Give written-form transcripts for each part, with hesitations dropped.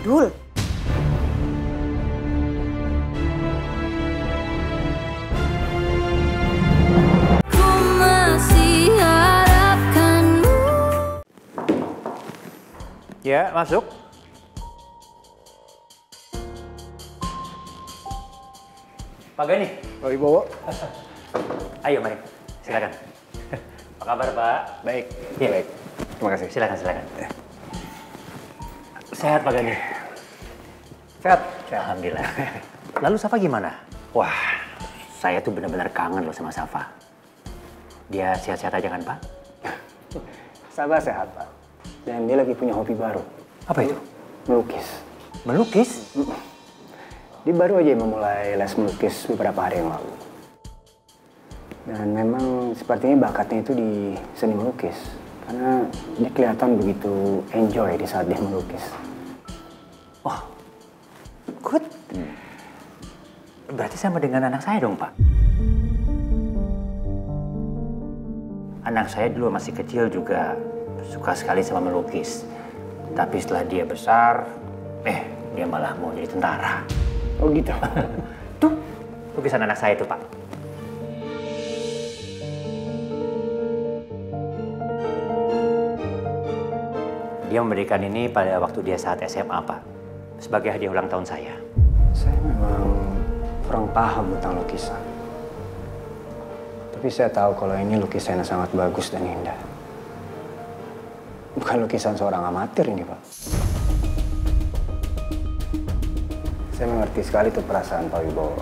jadul. Ku masih harapkanmu. Ya, masuk. Pak Gani. Pak Wibowo. Ayo, mari. Silakan. Apa kabar, Pak? Baik. Ya. Baik. Terima kasih. Silakan. Sehat, Pak Gani? Sehat. Alhamdulillah. Lalu Safa gimana? Wah, saya tuh benar-benar kangen loh sama Safa. Dia sehat-sehat aja kan, Pak? Sabar sehat, Pak. Dan dia lagi punya hobi baru. Apa itu? Melukis. Melukis? Dia baru aja memulai les melukis beberapa hari yang lalu. Dan memang sepertinya bakatnya itu di seni melukis. Karena dia kelihatan begitu enjoy di saat dia melukis. Wah, good. Berarti sama dengan anak saya dong, Pak. Anak saya dulu masih kecil juga suka sekali sama melukis. Tapi setelah dia besar, dia malah mau jadi tentara. Oh gitu? Tuh, lukisan anak saya tuh, Pak. Dia memberikan ini pada waktu dia saat SMA, Pak. Sebagai hadiah ulang tahun saya. Saya memang kurang paham tentang lukisan. Tapi saya tahu kalau ini lukisannya sangat bagus dan indah. Bukan lukisan seorang amatir ini, Pak. Saya mengerti sekali tuh perasaan Pak Wibowo.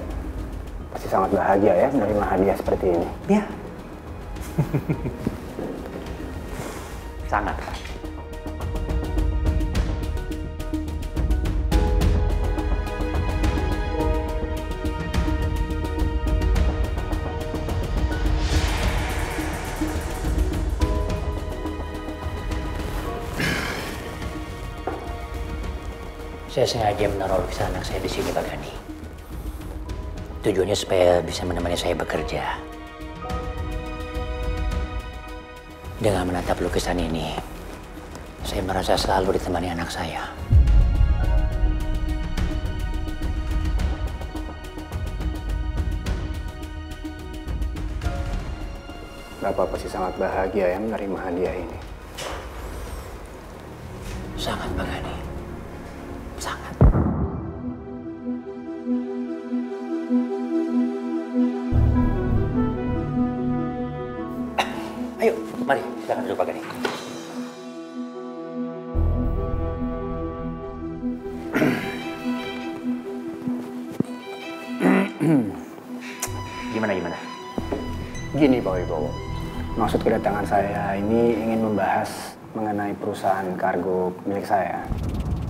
Pasti sangat bahagia ya menerima hadiah seperti ini. Ya. Sangat. Saya sengaja menaruh lukisan anak saya di sini, Pak Gani. Tujuannya supaya bisa menemani saya bekerja. Dengan menatap lukisan ini, saya merasa selalu ditemani anak saya. Bapak pasti sangat bahagia ya menerima hadiah ini. Sangat, Pak Gani. Sangat. Ayo, mari. Silakan duduk, Pak Gani. Gimana? Gini Pak Wibowo, maksud kedatangan saya ini ingin membahas mengenai perusahaan kargo milik saya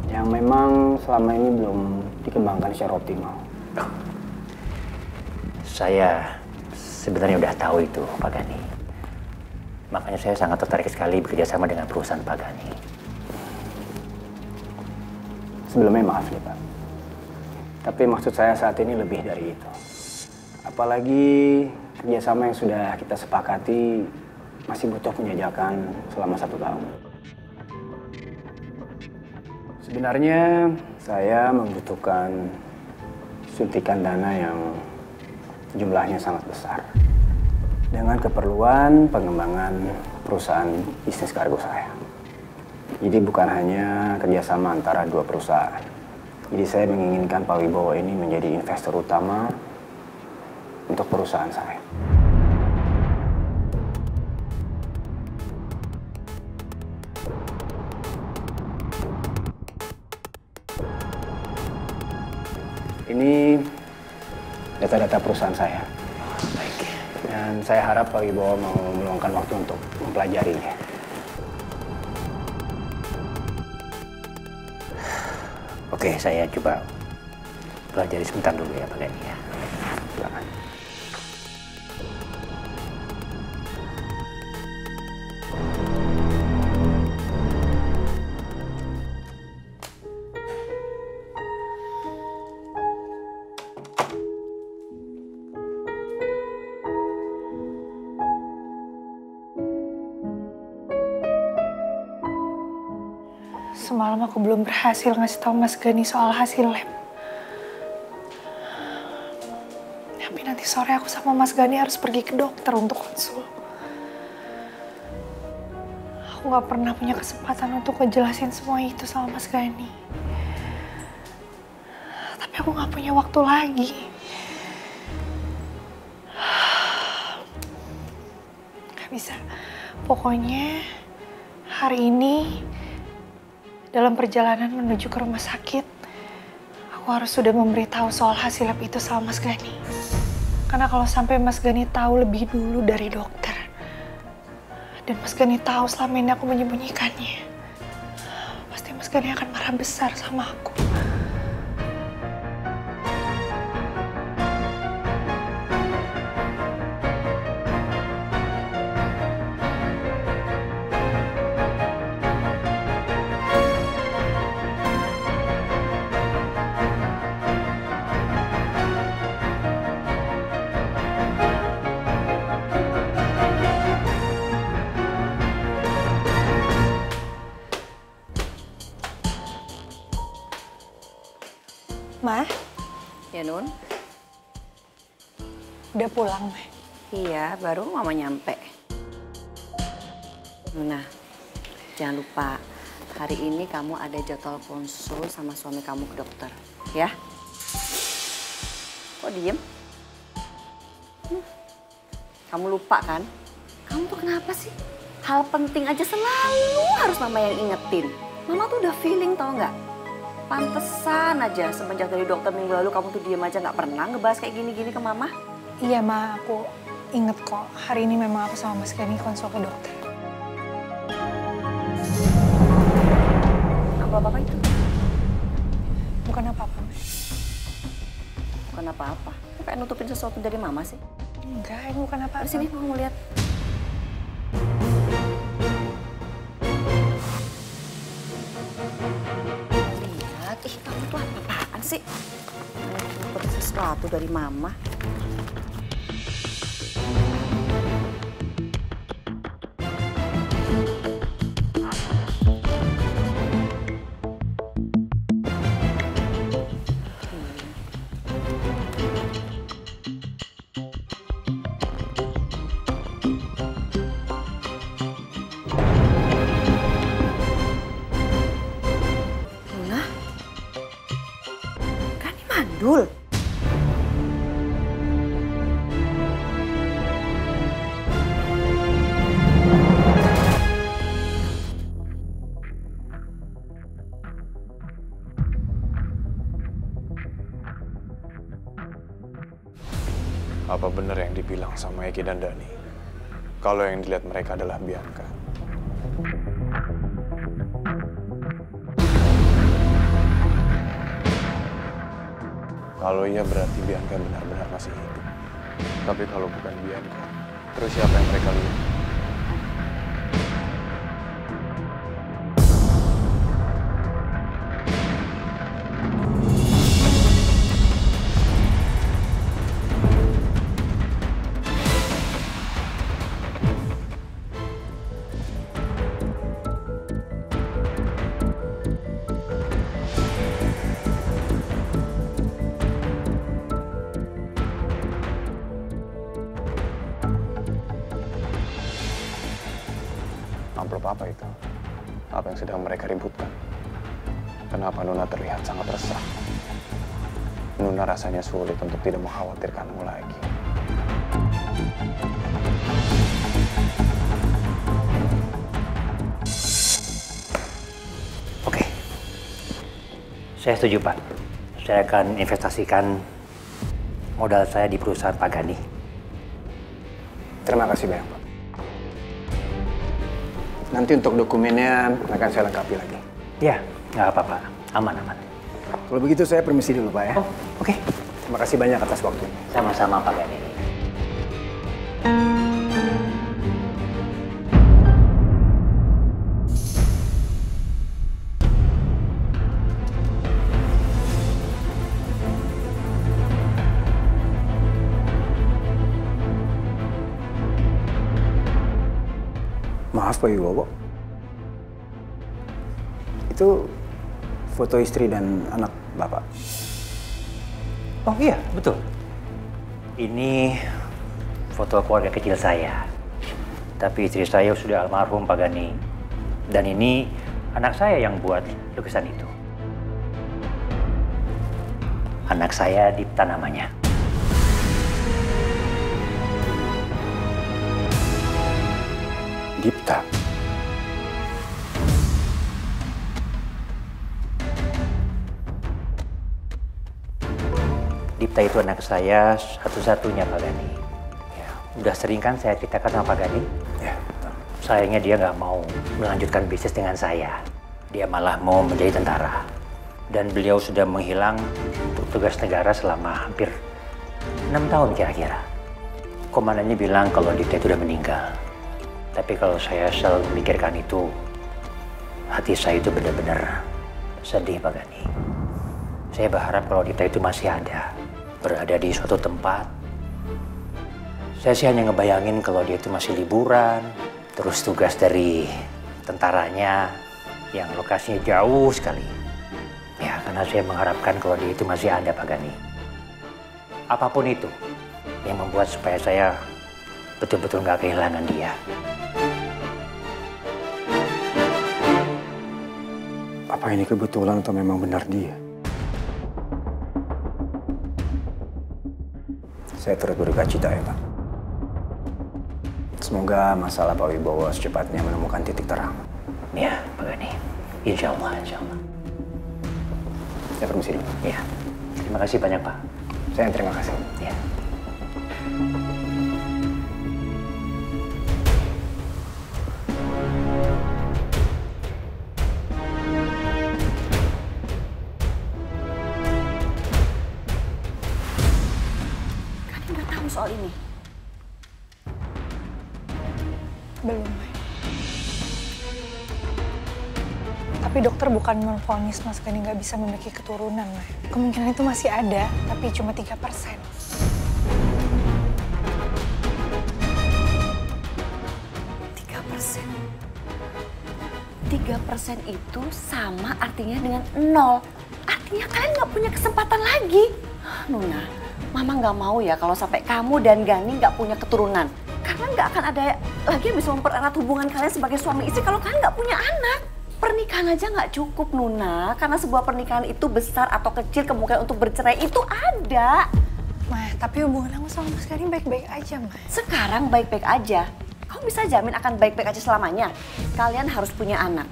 yang memang selama ini belum dikembangkan secara optimal. Saya sebenarnya udah tahu itu, Pak Gani. Makanya saya sangat tertarik sekali bekerja sama dengan perusahaan Pak Gani. Sebelumnya maaf nih Pak, tapi maksud saya saat ini lebih dari itu. Apalagi kerjasama yang sudah kita sepakati masih butuh penjajakan selama 1 tahun. Sebenarnya saya membutuhkan suntikan dana yang jumlahnya sangat besar dengan keperluan pengembangan perusahaan bisnis kargo saya. Jadi bukan hanya kerjasama antara 2 perusahaan. Jadi saya menginginkan Pak Wibowo ini menjadi investor utama untuk perusahaan saya. Ini data-data perusahaan saya. Baik. Dan saya harap Pak Wibowo mau meluangkan waktu untuk mempelajarinya. Oke, saya coba pelajari sebentar dulu ya, Pak Gani ya. Silakan. Semalam aku belum berhasil ngasih tahu Mas Gani soal hasil lab. Tapi nanti sore aku sama Mas Gani harus pergi ke dokter untuk konsul. Aku gak pernah punya kesempatan untuk ngejelasin semua itu sama Mas Gani. Tapi aku gak punya waktu lagi. Gak bisa. Pokoknya hari ini dalam perjalanan menuju ke rumah sakit, aku harus sudah memberitahu soal hasil lab itu sama Mas Gani. Karena kalau sampai Mas Gani tahu lebih dulu dari dokter, dan Mas Gani tahu selama ini aku menyembunyikannya, pasti Mas Gani akan marah besar sama aku. Ma, Ya Nun? udah pulang, Ma? Iya, baru mama nyampe. Nuna, jangan lupa hari ini kamu ada jadwal konsul sama suami kamu ke dokter, ya? Kok diem? Kamu lupa kan? Kamu tuh kenapa sih? Hal penting aja selalu harus mama yang ingetin. Mama tuh udah feeling tau nggak? Pantesan aja semenjak dari dokter minggu lalu kamu tuh diem aja nggak pernah ngebahas kayak gini-gini ke mama. Iya, Ma, aku inget kok. Hari ini memang aku sama Mas Gani konsul ke dokter. Apa-apa itu? Bukan apa-apa, Ma. Bukan apa-apa. Kayak nutupin sesuatu dari mama sih. Enggak, ini bukan apa-apa. Di sini mau lihat. Lihat, ih kamu tuh apa-apaan sih? Nutupin sesuatu dari mama. Mandul. Apa benar yang dibilang sama Eki dan Dani? Kalau yang dilihat mereka adalah Bianca. Kalau iya berarti Bianca benar-benar masih hidup. Tapi kalau bukan Bianca, terus siapa yang mereka lihat? Amplop apa itu? Apa yang sedang mereka ributkan? Kenapa Nuna terlihat sangat resah? Nuna rasanya sulit untuk tidak mengkhawatirkanmu lagi. Oke, saya setuju Pak. Saya akan investasikan modal saya di perusahaan Pak Gani. Terima kasih banyak, Pak. Nanti untuk dokumennya akan saya lengkapi lagi. Ya, nggak apa-apa. Aman-aman. Kalau begitu saya permisi dulu, Pak ya. Oh, oke. Terima kasih banyak atas waktunya. Sama-sama Pak Gani. Maaf Pak Wibowo. Itu foto istri dan anak Bapak. Oh iya, betul. Ini foto keluarga kecil saya. Tapi istri saya sudah almarhum Pak Gani. Dan ini anak saya yang buat lukisan itu. Anak saya Dipta namanya. Dipta. Dipta itu anak saya satu-satunya Pak Gani. Ya, udah sering kan saya ceritakan sama Pak Gani. Ya, betul. Sayangnya dia nggak mau melanjutkan bisnis dengan saya. Dia malah mau menjadi tentara. Dan beliau sudah menghilang untuk tugas negara selama hampir 6 tahun kira-kira. Komandannya bilang kalau Dipta itu udah meninggal. Tapi kalau saya selalu memikirkan itu, hati saya itu benar-benar sedih Pak Gani. Saya berharap kalau Dipta itu masih ada, berada di suatu tempat. Saya sih hanya ngebayangin kalau dia itu masih liburan, terus tugas dari tentaranya yang lokasinya jauh sekali. Ya, karena saya mengharapkan kalau dia itu masih ada Pak Gani. Apapun itu yang membuat supaya saya betul-betul nggak kehilangan dia. Apa ini kebetulan atau memang benar dia? Saya turut berduka cita ya, Pak. Semoga masalah Pak Wibowo secepatnya menemukan titik terang. Ya, Pak Gani. Insya Allah, insya Allah. Saya permisi dulu. Ya, terima kasih banyak Pak. Saya yang terima kasih. Ya. Kalian udah tahu soal ini? Belum, Mai. Tapi dokter bukan memvonis Mas Gani nggak bisa memiliki keturunan, Mai. Kemungkinan itu masih ada, tapi cuma 3%. 3% itu sama artinya dengan 0. Artinya kalian nggak punya kesempatan lagi. Nuna, Mama nggak mau ya kalau sampai kamu dan Gani nggak punya keturunan. Karena nggak akan ada lagi yang bisa mempererat hubungan kalian sebagai suami istri kalau kalian nggak punya anak. Pernikahan aja nggak cukup, Nuna. Karena sebuah pernikahan itu besar atau kecil, kemungkinan untuk bercerai itu ada. Mah, tapi hubungan aku sama Mas Gani baik-baik aja, Mah. Sekarang baik-baik aja. Kamu bisa jamin akan baik-baik aja selamanya? Kalian harus punya anak.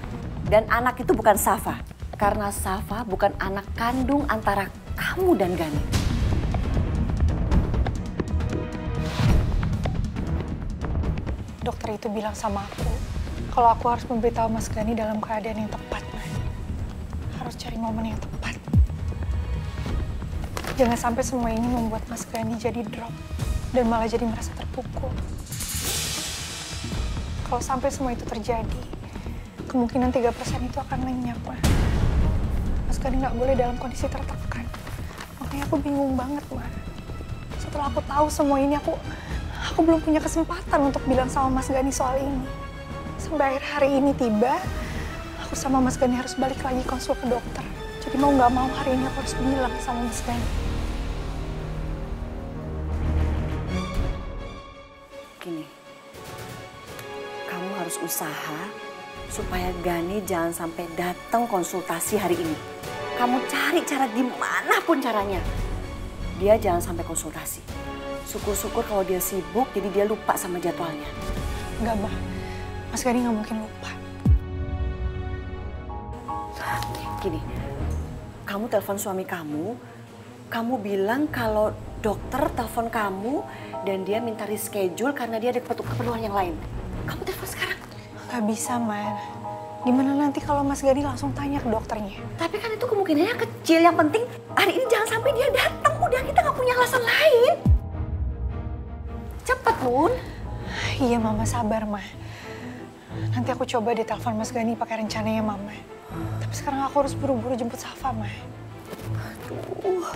Dan anak itu bukan Safa. Karena Safa bukan anak kandung antara kamu dan Gani. Dokter itu bilang sama aku, kalau aku harus memberitahu Mas Gani dalam keadaan yang tepat, Mah. Harus cari momen yang tepat. Jangan sampai semua ini membuat Mas Gani jadi drop dan malah jadi merasa terpukul. Kalau sampai semua itu terjadi, kemungkinan 3% itu akan lenyap, Mah. Mas Gani nggak boleh dalam kondisi tertekan. Makanya aku bingung banget, Mah. Setelah aku tahu semua ini, aku belum punya kesempatan untuk bilang sama Mas Gani soal ini. Sampai akhir hari ini tiba, aku sama Mas Gani harus balik lagi konsul ke dokter. Jadi mau nggak mau hari ini aku harus bilang sama Mas Gani. Gini, kamu harus usaha supaya Gani jangan sampai datang konsultasi hari ini. Kamu cari cara gimana pun caranya. Dia jangan sampai konsultasi. Syukur-syukur kalau dia sibuk, jadi dia lupa sama jadwalnya. Enggak, Mbak. Mas Gani nggak mungkin lupa. Gini, kamu telepon suami kamu bilang kalau dokter telepon kamu dan dia minta reschedule karena dia ada keperluan yang lain. Kamu telepon sekarang. Nggak bisa, Man. Gimana nanti kalau Mas Gani langsung tanya ke dokternya? Tapi kan itu kemungkinannya kecil. Yang penting hari ini jangan sampai dia datang. Udah, kita nggak punya alasan lain. Cepet, Nun. Iya, Mama, sabar, Ma. Nanti aku coba deh telepon Mas Gani pakai rencananya Mama. Tapi sekarang aku harus buru-buru jemput Safa, Ma. Aduh.